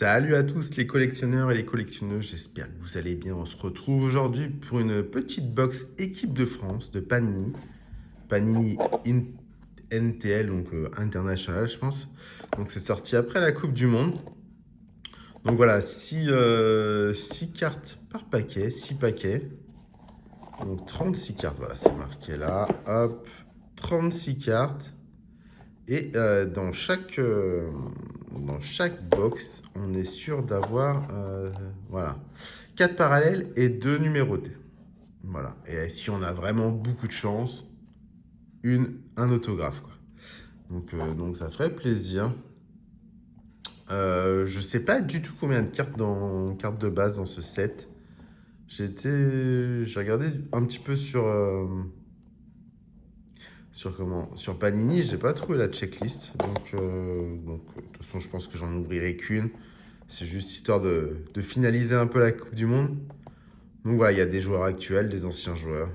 Salut à tous les collectionneurs et les collectionneuses, j'espère que vous allez bien. On se retrouve aujourd'hui pour une petite box équipe de France de Panini. Panini NTL, donc international je pense. Donc c'est sorti après la Coupe du Monde. Donc voilà, 6 cartes par paquet, 6 paquets. Donc 36 cartes, voilà, c'est marqué là. Hop, 36 cartes. Et dans chaque box, on est sûr d'avoir voilà, 4 parallèles et 2 numérotés. Voilà. Et si on a vraiment beaucoup de chance, un autographe, quoi. Donc ça ferait plaisir. Je sais pas du tout combien de cartes dans cartes de base dans ce set. J'ai regardé un petit peu sur Panini, j'ai pas trouvé la checklist. De toute façon, je pense que j'en ouvrirai qu'une. C'est juste histoire de finaliser un peu la Coupe du Monde. Donc voilà, il y a des joueurs actuels, des anciens joueurs.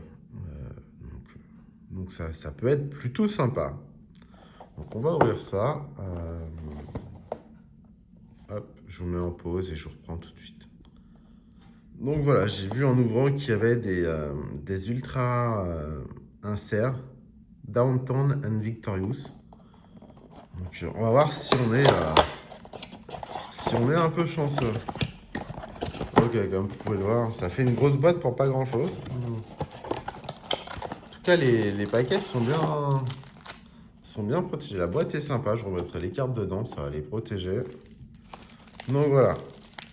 Donc ça peut être plutôt sympa. Donc on va ouvrir ça. Hop, je vous mets en pause et je vous reprends tout de suite. Donc voilà, j'ai vu en ouvrant qu'il y avait des ultra inserts. Downtown and Victorious. Donc on va voir si on est un peu chanceux. Ok, comme vous pouvez le voir, ça fait une grosse boîte pour pas grand chose. En tout cas, les paquets sont bien protégés. La boîte est sympa, je remettrai les cartes dedans, ça va les protéger. Donc voilà,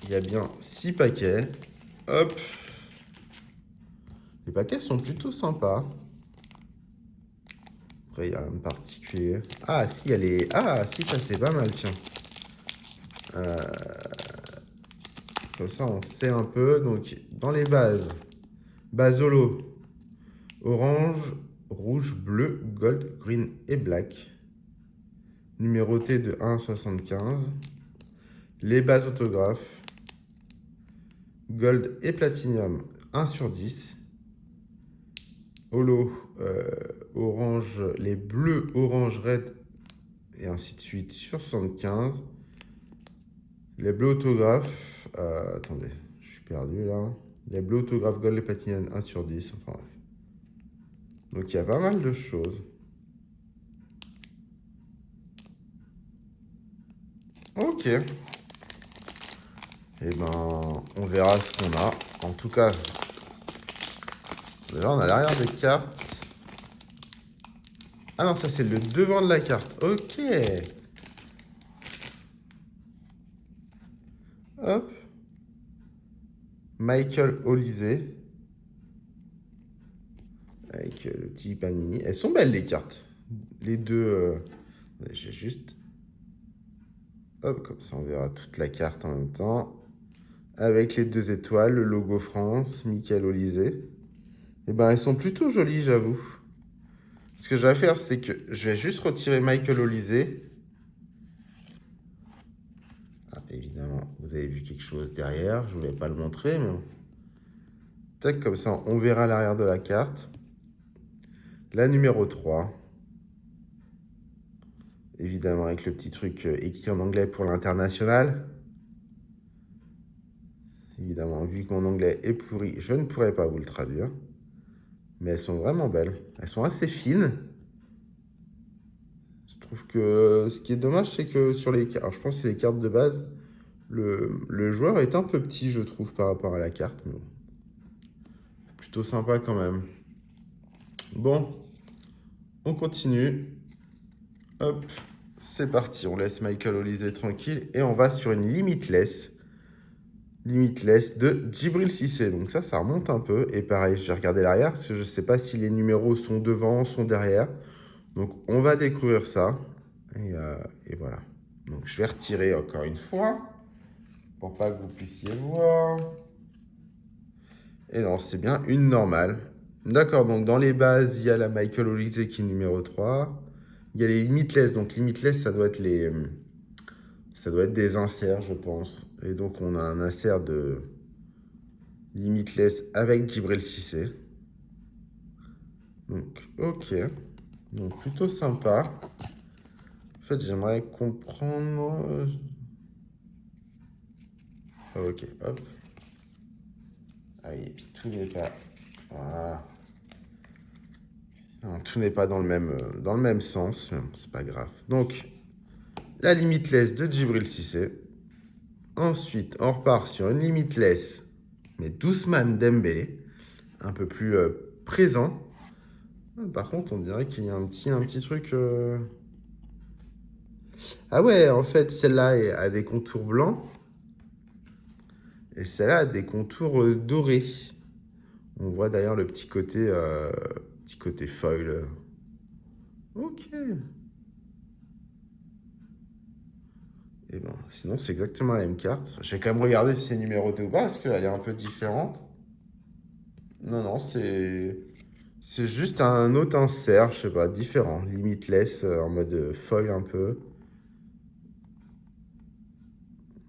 il y a bien 6 paquets. Hop. Les paquets sont plutôt sympas. Après, il n'y a rien de particulier. Ah, si, Ah, si, ça c'est pas mal, tiens. Comme ça, on sait un peu. Donc, dans les bases, Basolo, orange, rouge, bleu, gold, green et black. Numéroté de 1 à 75. Les bases autographes, gold et platinum, 1 sur 10. Holo, orange, les bleus, orange, red et ainsi de suite sur 75. Les bleus autographes, attendez, je suis perdu là. Les bleus autographes gold et platinum, 1 sur 10. Enfin bref. Donc il y a pas mal de choses. Ok. Et ben, on verra ce qu'on a. En tout cas, là, on a l'arrière des cartes. Ah non, ça, c'est le devant de la carte. Ok. Hop. Michael Olysée. Avec le petit Panini. Elles sont belles, les cartes. Les deux... j'ai juste... Hop, comme ça, on verra toute la carte en même temps. Avec les 2 étoiles, le logo France, Michael Olysée. Et ben, elles sont plutôt jolies, j'avoue. Ce que je vais faire, c'est que je vais juste retirer Michael Olysée. Ah, évidemment, vous avez vu quelque chose derrière. Je ne voulais pas le montrer, mais... Tac, comme ça, on verra l'arrière de la carte. La numéro 3. Évidemment, avec le petit truc écrit en anglais pour l'international. Évidemment, vu que mon anglais est pourri, je ne pourrais pas vous le traduire. Mais elles sont vraiment belles. Elles sont assez fines. Je trouve que ce qui est dommage, c'est que sur les cartes... Alors, je pense que c'est les cartes de base. Le joueur est un peu petit, je trouve, par rapport à la carte. Mais bon, plutôt sympa quand même. Bon, on continue. Hop, c'est parti. On laisse Michael Olysée tranquille. Et on va sur une Limitless. Limitless de Djibril Cissé. Donc ça remonte un peu. Et pareil, j'ai regardé l'arrière parce que je ne sais pas si les numéros sont devant, sont derrière. Donc on va découvrir ça. Et voilà. Donc je vais retirer encore une fois pour pas que vous puissiez voir. Et non, c'est bien une normale. D'accord, donc dans les bases, il y a la Michael Olysée qui est numéro 3. Il y a les Limitless. Donc Limitless, ça doit être des inserts, je pense. Et donc on a un insert de Limitless avec Djibril Cissé. Donc ok. Donc plutôt sympa. En fait, j'aimerais comprendre... Ok, hop. Ah oui, et puis tout n'est pas... Voilà. Non, tout n'est pas dans le même sens, mais bon, c'est pas grave. Donc, la limitless de Djibril Cissé. Ensuite, on repart sur une limitless, mais d'Ousmane Dembélé, un peu plus présent. Par contre, on dirait qu'il y a un petit truc... Ah ouais, en fait, celle-là a des contours blancs, et celle-là a des contours dorés. On voit d'ailleurs le petit côté foil. Ok. Et ben, sinon, c'est exactement la même carte. Je vais quand même regarder si c'est numéroté ou pas, parce qu'elle est un peu différente. Non, non, c'est juste un autre insert, je sais pas, différent. Limitless, en mode foil un peu.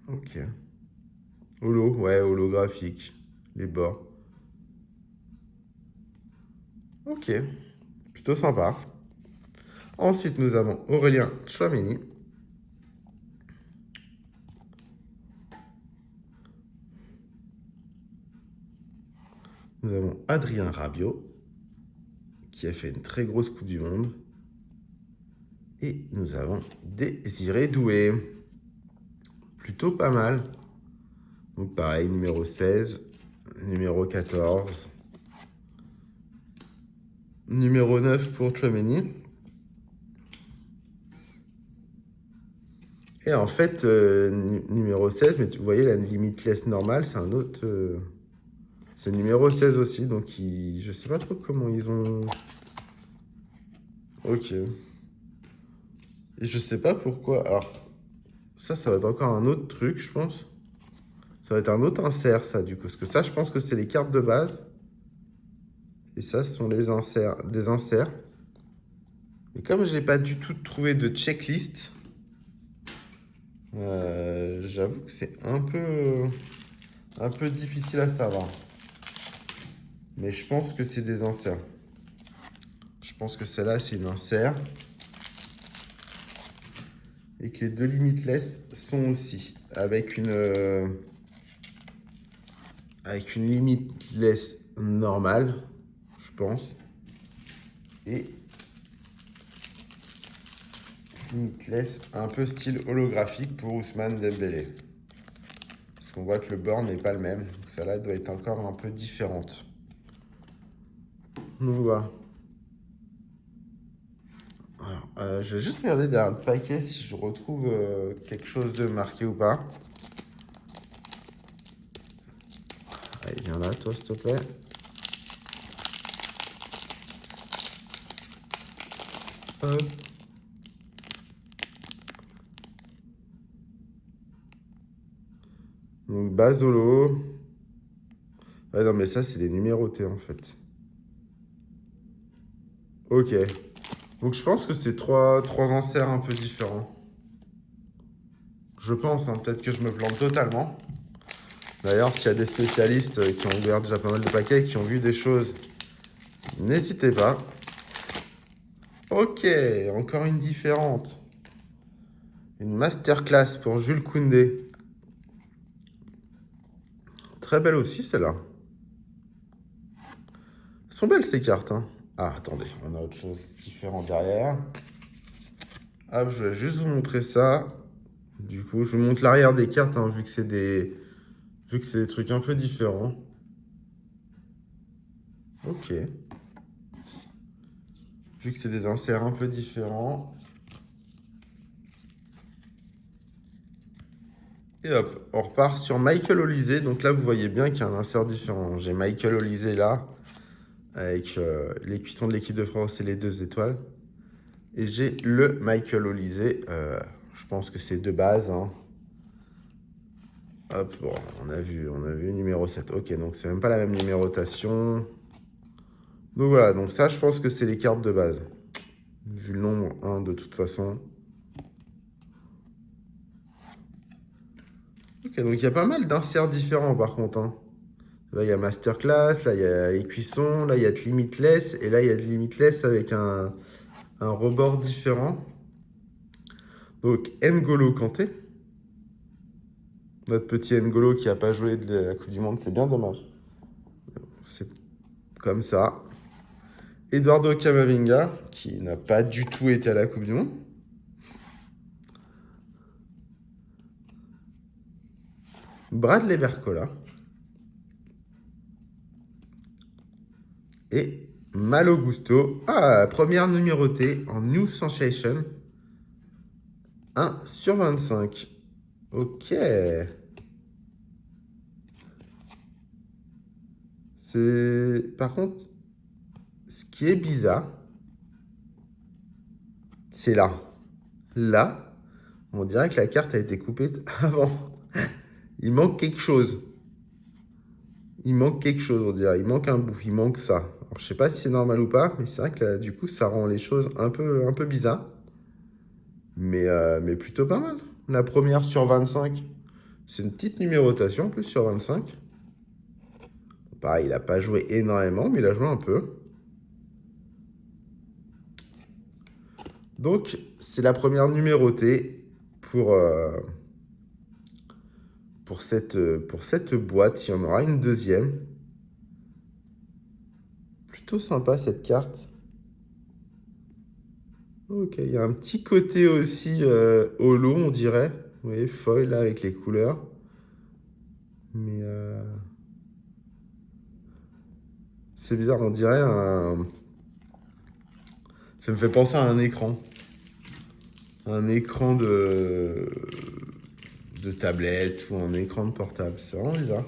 Ok. Ouais, holographique. Les bords. Ok. Plutôt sympa. Ensuite, nous avons Aurélien Tchouameni. Nous avons Adrien Rabiot, qui a fait une très grosse Coupe du Monde. Et nous avons Désiré Doué. Plutôt pas mal. Donc pareil, numéro 16, numéro 14, numéro 9 pour Tchouameni. Et en fait, numéro 16, mais vous voyez, la limitless normale, c'est un autre... c'est le numéro 16 aussi, donc je sais pas trop comment ils ont... Ok. Et je sais pas pourquoi... Alors, ça va être encore un autre truc, je pense. Ça va être un autre insert, ça, du coup. Parce que ça, je pense que c'est les cartes de base. Et ça, ce sont des inserts. Mais comme j'ai pas du tout trouvé de checklist, j'avoue que c'est un peu difficile à savoir. Mais je pense que c'est des inserts. Je pense que celle-là, c'est une insert. Et que les deux limitless sont aussi. Avec une limitless normale, je pense. Et limitless un peu style holographique pour Ousmane Dembélé. Parce qu'on voit que le bord n'est pas le même. Donc celle-là doit être encore un peu différente. Donc voilà. Alors, je vais juste regarder derrière le paquet si je retrouve quelque chose de marqué ou pas. Allez, viens là, toi, s'il te plaît. Hop. Donc, Basolo. Ouais, non, mais ça, c'est des numérotés, en fait. Ok. Donc, je pense que c'est trois inserts un peu différents. Je pense, hein, peut-être que je me plante totalement. D'ailleurs, s'il y a des spécialistes qui ont ouvert déjà pas mal de paquets, qui ont vu des choses, n'hésitez pas. Ok, encore une différente. Une masterclass pour Jules Koundé. Très belle aussi, celle-là. Elles sont belles, ces cartes. Hein. Ah, attendez, on a autre chose différent derrière. Hop, je vais juste vous montrer ça. Du coup, je vous montre l'arrière des cartes, hein, vu que c'est des trucs un peu différents. Ok. Vu que c'est des inserts un peu différents. Et hop, on repart sur Michael Olise. Donc là, vous voyez bien qu'il y a un insert différent. J'ai Michael Olise là, avec les cuissons de l'équipe de France et les 2 étoiles. Et j'ai le Michael Olise. Je pense que c'est de base. Hein. Hop, bon, on a vu numéro 7. Ok, donc c'est même pas la même numérotation. Donc voilà, donc ça, je pense que c'est les cartes de base. Vu le nombre 1 de toute façon. Ok, donc il y a pas mal d'inserts différents par contre. Hein. Là, il y a Masterclass, là, il y a les cuissons, là, il y a de Limitless, et là, il y a de Limitless avec un rebord différent. Donc, N'Golo Kanté. Notre petit N'Golo qui n'a pas joué de la Coupe du Monde, c'est bien dommage. C'est comme ça. Eduardo Camavinga, qui n'a pas du tout été à la Coupe du Monde. Bradley Barcola. Et Malo Gusto. Ah, première numérotée en New Sensation. 1 sur 25. Ok. Par contre, ce qui est bizarre, c'est là. Là, on dirait que la carte a été coupée avant. Il manque quelque chose. Il manque quelque chose, on dirait. Il manque un bout. Il manque ça. Alors, je sais pas si c'est normal ou pas, mais c'est vrai que là, du coup, ça rend les choses un peu bizarres. Mais plutôt pas mal. La première sur 25, c'est une petite numérotation, en plus sur 25. Pareil, il n'a pas joué énormément, mais il a joué un peu. Donc, c'est la première numérotée pour cette boîte. Il y en aura une deuxième. Plutôt sympa, cette carte. Ok, il y a un petit côté aussi holo, on dirait. Vous voyez, foil, là, avec les couleurs. Mais c'est bizarre, on dirait un... Ça me fait penser à un écran. Un écran de tablette ou un écran de portable. C'est vraiment bizarre.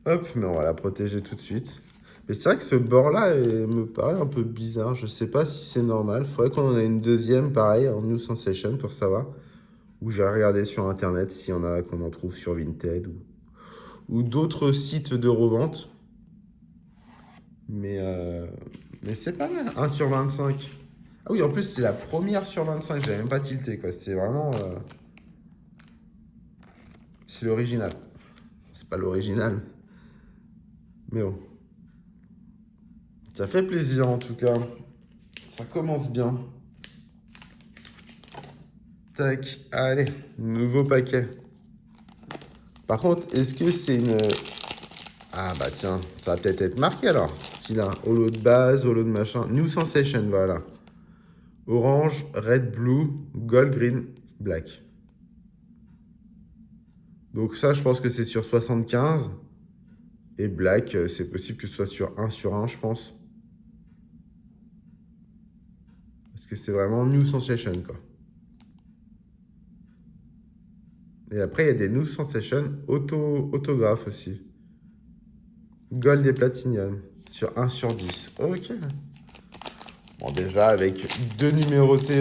Hop, mais on va la protéger tout de suite. Mais c'est vrai que ce bord-là me paraît un peu bizarre. Je sais pas si c'est normal. Faudrait qu'on en ait une deuxième, pareil, en New Sensation pour savoir. Ou j'ai regardé sur Internet s'il y en a qu'on en trouve sur Vinted ou d'autres sites de revente. Mais c'est pas mal. 1 sur 25. Ah oui, en plus, c'est la première sur 25. J'avais même pas tilté, quoi. C'est vraiment... c'est l'original. C'est pas l'original. Mais bon. Ça fait plaisir, en tout cas. Ça commence bien. Tac. Allez, nouveau paquet. Par contre, est-ce que c'est une... Ah bah tiens, ça va peut-être être marqué alors. Si là, holo de base, holo de machin. New Sensation, voilà. Orange, red, blue, gold, green, black. Donc ça, je pense que c'est sur 75. Et black, c'est possible que ce soit sur 1 sur 1, je pense. Parce que c'est vraiment New Sensation, quoi. Et après, il y a des New Sensation autographes aussi. Gold et Platinum sur 1 sur 10. Ok. Bon, déjà, avec 2 numérotés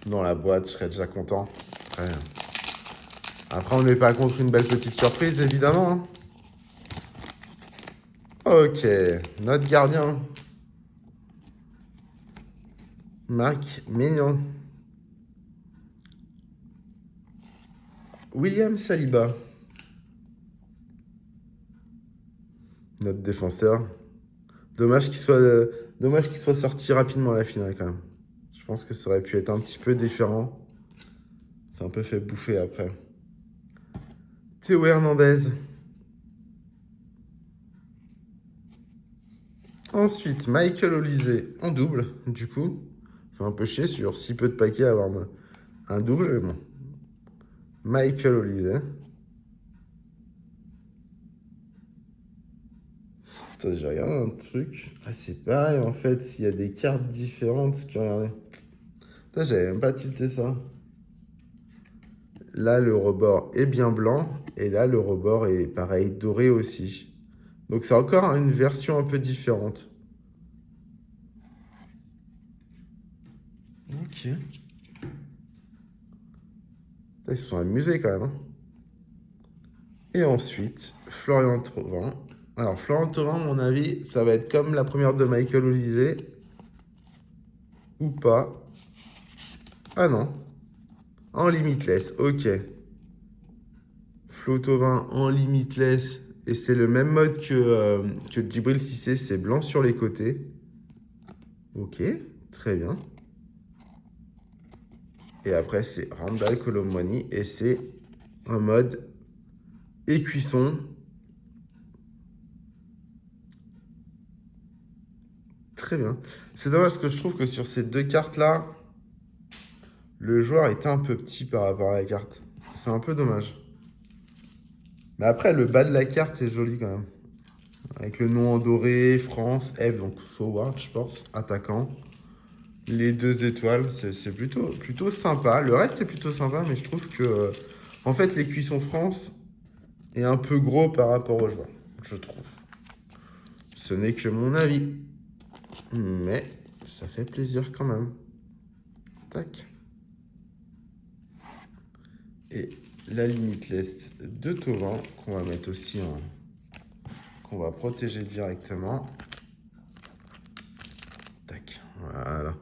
dans la boîte, je serais déjà content. Après on n'est pas contre une belle petite surprise, évidemment. Hein. Ok, notre gardien. Marc Maignan. William Saliba. Notre défenseur. Dommage qu'il soit sorti rapidement à la finale quand même. Je pense que ça aurait pu être un petit peu différent. C'est un peu fait bouffer après. Théo Hernandez. Ensuite, Michael Olise en double, du coup. Fait un peu chier sur si peu de paquets à avoir un double, mais bon. Michael Olise. Attends, j'ai regardé un truc. Ah, c'est pareil en fait, s'il y a des cartes différentes que regardez. Putain, j'avais même pas tilté ça. Là, le rebord est bien blanc. Et là, le rebord est pareil, doré aussi. Donc, c'est encore une version un peu différente. Ok. Ils se sont amusés quand même. Hein. Et ensuite, Florian Thauvin. Alors, Florian Thauvin, à mon avis, ça va être comme la première de Michael Olise. Ou pas. Ah non. En limitless, ok. Flo Thauvin en limitless. Et c'est le même mode que Djibril Cissé, c'est blanc sur les côtés. Ok, très bien. Et après, c'est Randall Colomwani. Et c'est un mode écuisson. Très bien. C'est dommage parce que je trouve que sur ces deux cartes-là, le joueur était un peu petit par rapport à la carte. C'est un peu dommage. Mais après, le bas de la carte est joli quand même. Avec le nom en doré, France, F, donc forward, je pense, attaquant. Les 2 étoiles, c'est plutôt sympa. Le reste est plutôt sympa, mais je trouve que, en fait, les cuissons France est un peu gros par rapport aux joueurs, je trouve. Ce n'est que mon avis. Mais ça fait plaisir quand même. Tac. Et la limitless de Tovin, qu'on va mettre aussi en... qu'on va protéger directement. Tac, voilà.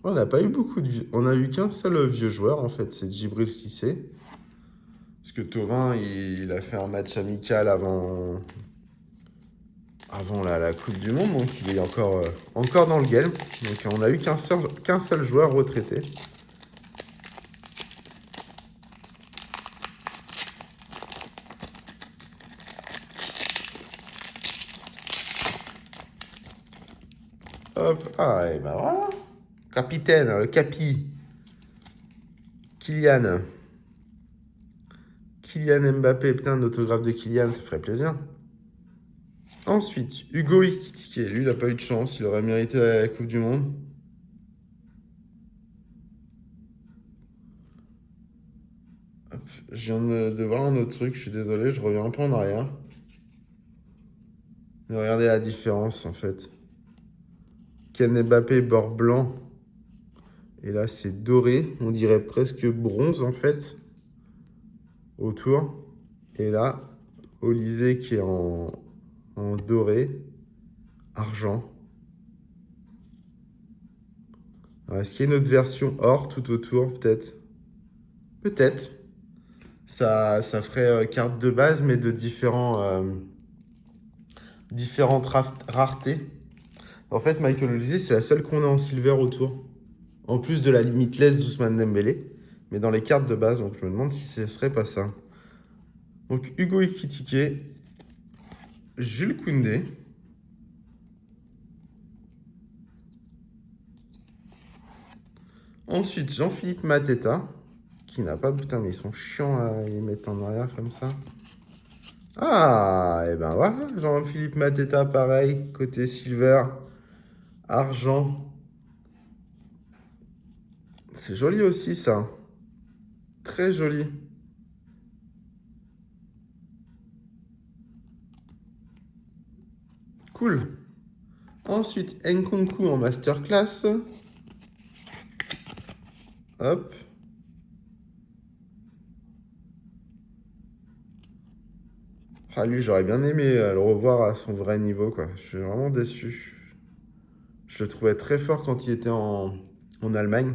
On n'a pas eu beaucoup de... On a eu qu'un seul vieux joueur, en fait, c'est Djibril Cissé. Parce que Tovin, il a fait un match amical avant la Coupe du Monde, donc il est encore dans le game. Donc on a eu qu'un seul joueur retraité. Hop, ah, et ben voilà. Capitaine, le capi. Kylian Mbappé, putain, d'autographe de Kylian, ça ferait plaisir. Ensuite, Hugo Ekitike, lui, il n'a pas eu de chance, il aurait mérité la Coupe du Monde. Hop, je viens de voir un autre truc, je suis désolé, je reviens un peu en arrière. Mais regardez la différence, en fait. Ken Mbappé, bord blanc. Et là, c'est doré, on dirait presque bronze, en fait, autour. Et là, Olysée qui est en doré, argent. Est-ce qu'il y a une autre version or tout autour, peut-être? Peut-être. Ça ferait carte de base, mais de différentes raretés. En fait, Michael Olysée, c'est la seule qu'on a en silver autour. En plus de la limitless d'Ousmane Dembélé. Mais dans les cartes de base, donc je me demande si ce serait pas ça. Donc Hugo Ekitike, Jules Koundé. Ensuite, Jean-Philippe Mateta, qui n'a pas... Putain, mais ils sont chiants à les mettre en arrière comme ça. Ah, et ben voilà, Jean-Philippe Mateta, pareil, côté silver, argent. C'est joli aussi, ça. Très joli. Cool. Ensuite, Nkunku en masterclass. Hop. Ah, lui, j'aurais bien aimé le revoir à son vrai niveau, quoi. Je suis vraiment déçu. Je le trouvais très fort quand il était en Allemagne.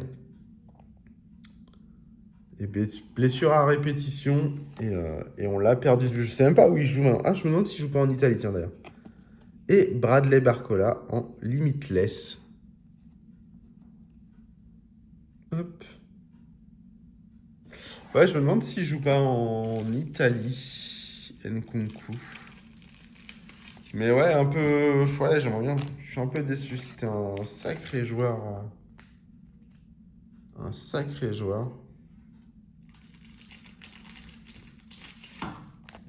Et blessure à répétition. Et on l'a perdu. Je sais même pas où il joue maintenant. Ah, je me demande s'il joue pas en Italie, tiens, d'ailleurs. Et Bradley Barcola en limitless. Hop. Ouais, je me demande s'il joue pas en Italie. Nkunku. Mais ouais, un peu... Ouais, j'aimerais bien. Je suis un peu déçu. C'était un sacré joueur. Un sacré joueur.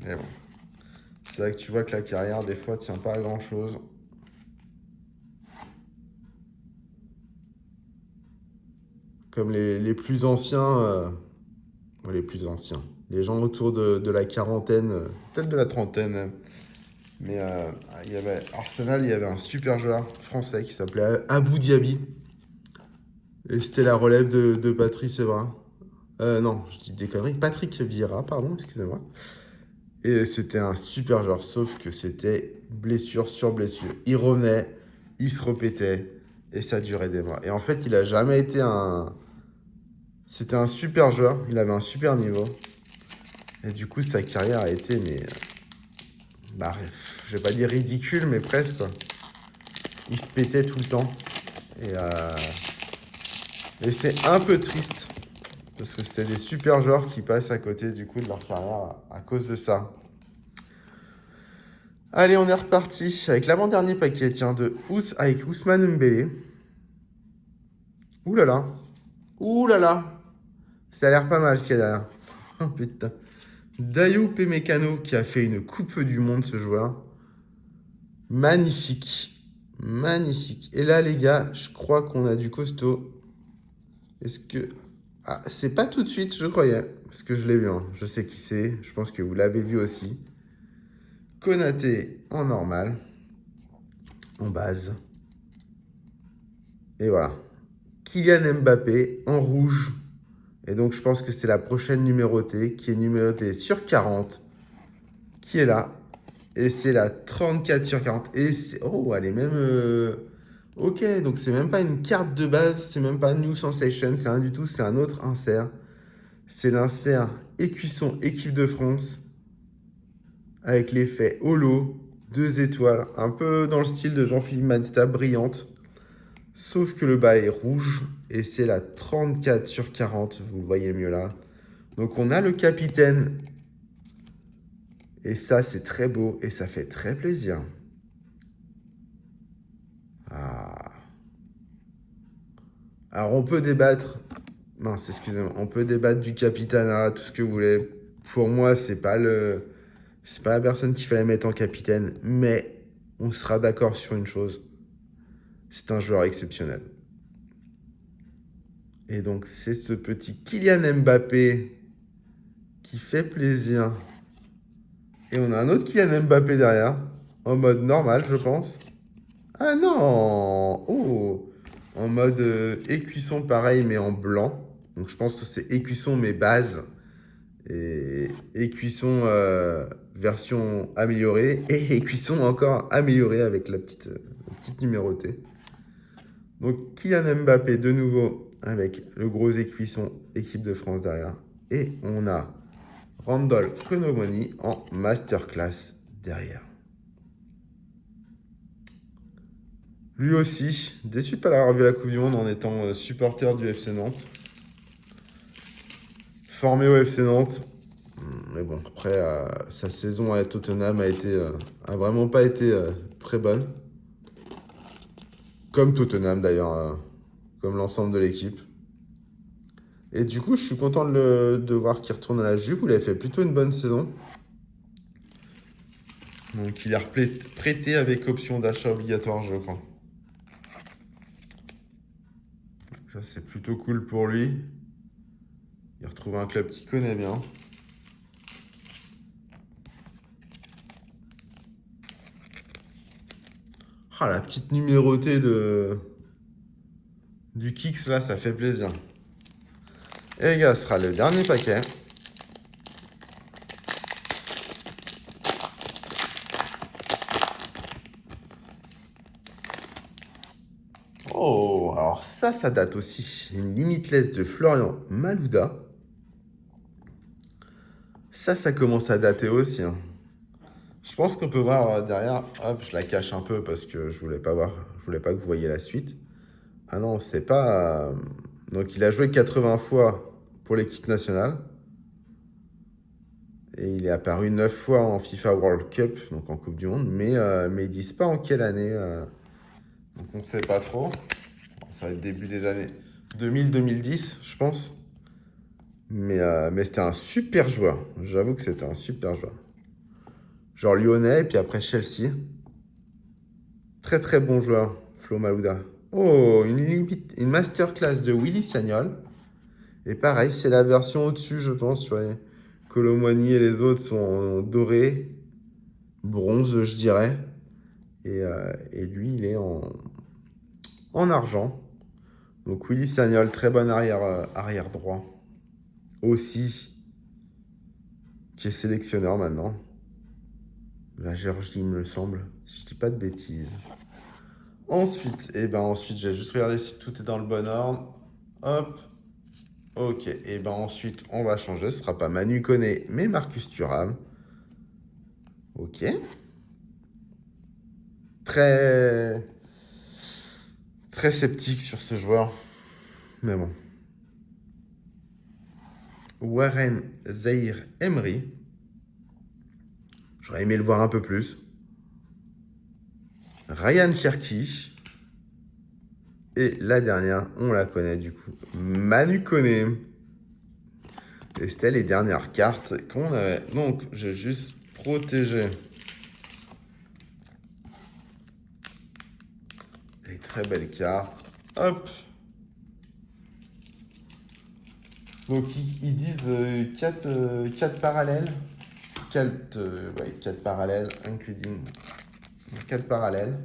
Mais bon. C'est vrai que tu vois que la carrière, des fois, tient pas à grand-chose. Comme les plus anciens... les plus anciens. Les gens autour de la quarantaine, peut-être de la trentaine. Mais il y avait Arsenal, il y avait un super joueur français qui s'appelait Abou Diaby. Et c'était la relève de Patrice Evra. Non, je dis des conneries. Patrick Vieira, pardon, excusez-moi. Et c'était un super joueur, sauf que c'était blessure sur blessure. Il revenait, il se répétait, et ça durait des mois. Et en fait, il a jamais été un... C'était un super joueur, il avait un super niveau. Et du coup, sa carrière a été, mais... Bah, je vais pas dire ridicule, mais presque, quoi. il se pétait tout le temps. Et c'est un peu triste. Parce que c'est des super joueurs qui passent à côté du coup de leur carrière à cause de ça. Allez, on est reparti avec l'avant-dernier paquet, tiens, avec Ousmane Mbélé. Ouh là là. Ouh là là. Ça a l'air pas mal ce qu'il y a derrière. Oh putain. Dayou Pemecano qui a fait une coupe du monde, ce joueur. Magnifique. Magnifique. Et là, les gars, je crois qu'on a du costaud. Est-ce que... Ah, c'est pas tout de suite, je croyais. Parce que je l'ai vu, hein. Je sais qui c'est. Je pense que vous l'avez vu aussi. Konaté en normal. En base. Et voilà. Kylian Mbappé en rouge. Et donc, je pense que c'est la prochaine numérotée, qui est numérotée sur 40, qui est là. Et c'est la 34 sur 40. Et c'est... Oh, elle est même... Ok, donc c'est même pas une carte de base, c'est même pas New Sensation, c'est rien du tout, c'est un autre insert. C'est l'insert Écuisson équipe de France, avec l'effet holo, 2 étoiles, un peu dans le style de Jean-Philippe Mateta, brillante. Sauf que le bas est rouge, et c'est la 34 sur 40, vous le voyez mieux là. Donc on a le capitaine, et ça c'est très beau, et ça fait très plaisir. Ah. Alors on peut débattre, mince excusez-moi, on peut débattre du capitana, tout ce que vous voulez. Pour moi c'est pas la personne qu'il fallait mettre en capitaine, mais on sera d'accord sur une chose, c'est un joueur exceptionnel. Et donc c'est ce petit Kylian Mbappé qui fait plaisir. Et on a un autre Kylian Mbappé derrière, en mode normal je pense. Ah non! Oh! En mode écuisson pareil mais en blanc. Donc je pense que c'est écuisson mais base. Et écuisson version améliorée. Et écuisson encore améliorée avec la petite numérotée. Donc Kylian Mbappé de nouveau avec le gros écuisson équipe de France derrière. Et on a Randall Konomoni en masterclass derrière. Lui aussi, déçu de ne pas l'avoir vu à la Coupe du Monde en étant supporter du FC Nantes. Formé au FC Nantes. Mais bon, après, sa saison à Tottenham a vraiment pas été très bonne. Comme Tottenham d'ailleurs, comme l'ensemble de l'équipe. Et du coup, je suis content de voir qu'il retourne à la Juve, où il avait fait plutôt une bonne saison. Donc il est prêté avec option d'achat obligatoire, je crois. Ça, c'est plutôt cool pour lui. Il retrouve un club qu'il connaît bien. Ah, la petite numérotée du Kicks, là, ça fait plaisir. Et les gars, ce sera le dernier paquet. Oh, alors ça date aussi. Une limitless de Florian Malouda. Ça commence à dater aussi, hein. Je pense qu'on peut voir derrière. Hop, je la cache un peu parce que je voulais pas que vous voyiez la suite. Ah non, c'est pas... Donc il a joué 80 fois pour l'équipe nationale. Et il est apparu 9 fois en FIFA World Cup, donc en Coupe du Monde. Mais ils disent pas en quelle année. Donc on ne sait pas trop. Ça va être début des années 2000-2010, je pense. Mais c'était un super joueur. J'avoue que c'était un super joueur. Genre lyonnais, et puis après Chelsea. Très très bon joueur, Flo Malouda. Oh, une masterclass de Willy Sagnol. Et pareil, c'est la version au-dessus, je pense. Tu vois. Colomboigny et les autres sont en doré, bronze, je dirais. Et lui, il est en argent. Donc Willy Sagnol, très bon arrière droit. Aussi, qui est sélectionneur maintenant. La Géorgie, il me semble, si je dis pas de bêtises. Ensuite, j'ai juste regardé si tout est dans le bon ordre. Hop. Ok, ensuite, on va changer. Ce sera pas Manu Koné, mais Marcus Thuram. Ok. Très... très sceptique sur ce joueur. Mais bon. Warren Zaïre-Emery. J'aurais aimé le voir un peu plus. Ryan Cherki. Et la dernière, on la connaît du coup. Manu Koné. Et c'était les dernières cartes qu'on avait. Donc, j'ai juste protégé les très belles cartes. Hop. Donc, ils disent 4 parallèles. 4 parallèles, including 4 parallèles.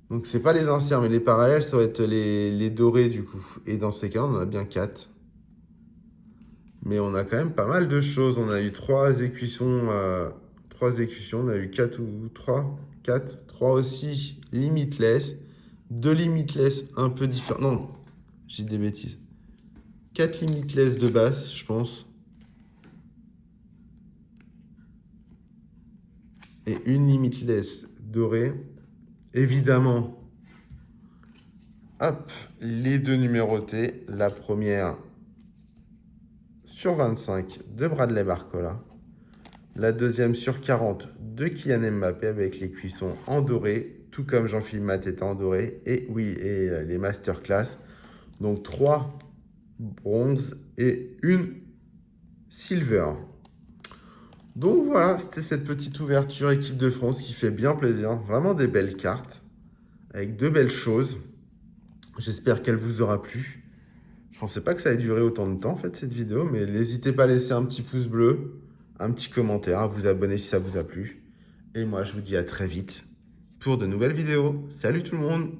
Donc, c'est pas les anciens, mais les parallèles, ça va être les dorés du coup. Et dans ces cas, on en a bien 4. Mais on a quand même pas mal de choses. On a eu 3 écussons. 3 écussons. On a eu 4 ou 3. 4. 3 aussi limitless. 2 limitless un peu différents. Non, j'ai des bêtises. 4 limitless de base, je pense. Et une limitless dorée. Évidemment, hop, les 2 numérotés. La première sur 25 de Bradley Barcola. La deuxième sur 40 de Kylian Mbappé avec les cuissons en doré, tout comme Jean-Philippe Mateta en doré. Et oui, et les masterclass. Donc 3 bronzes et une silver. Donc voilà, c'était cette petite ouverture équipe de France qui fait bien plaisir. Vraiment des belles cartes, avec de belles choses. J'espère qu'elle vous aura plu. Je pensais pas que ça allait durer autant de temps en fait cette vidéo, mais n'hésitez pas à laisser un petit pouce bleu, un petit commentaire, à vous abonner si ça vous a plu. Et moi je vous dis à très vite pour de nouvelles vidéos. Salut tout le monde!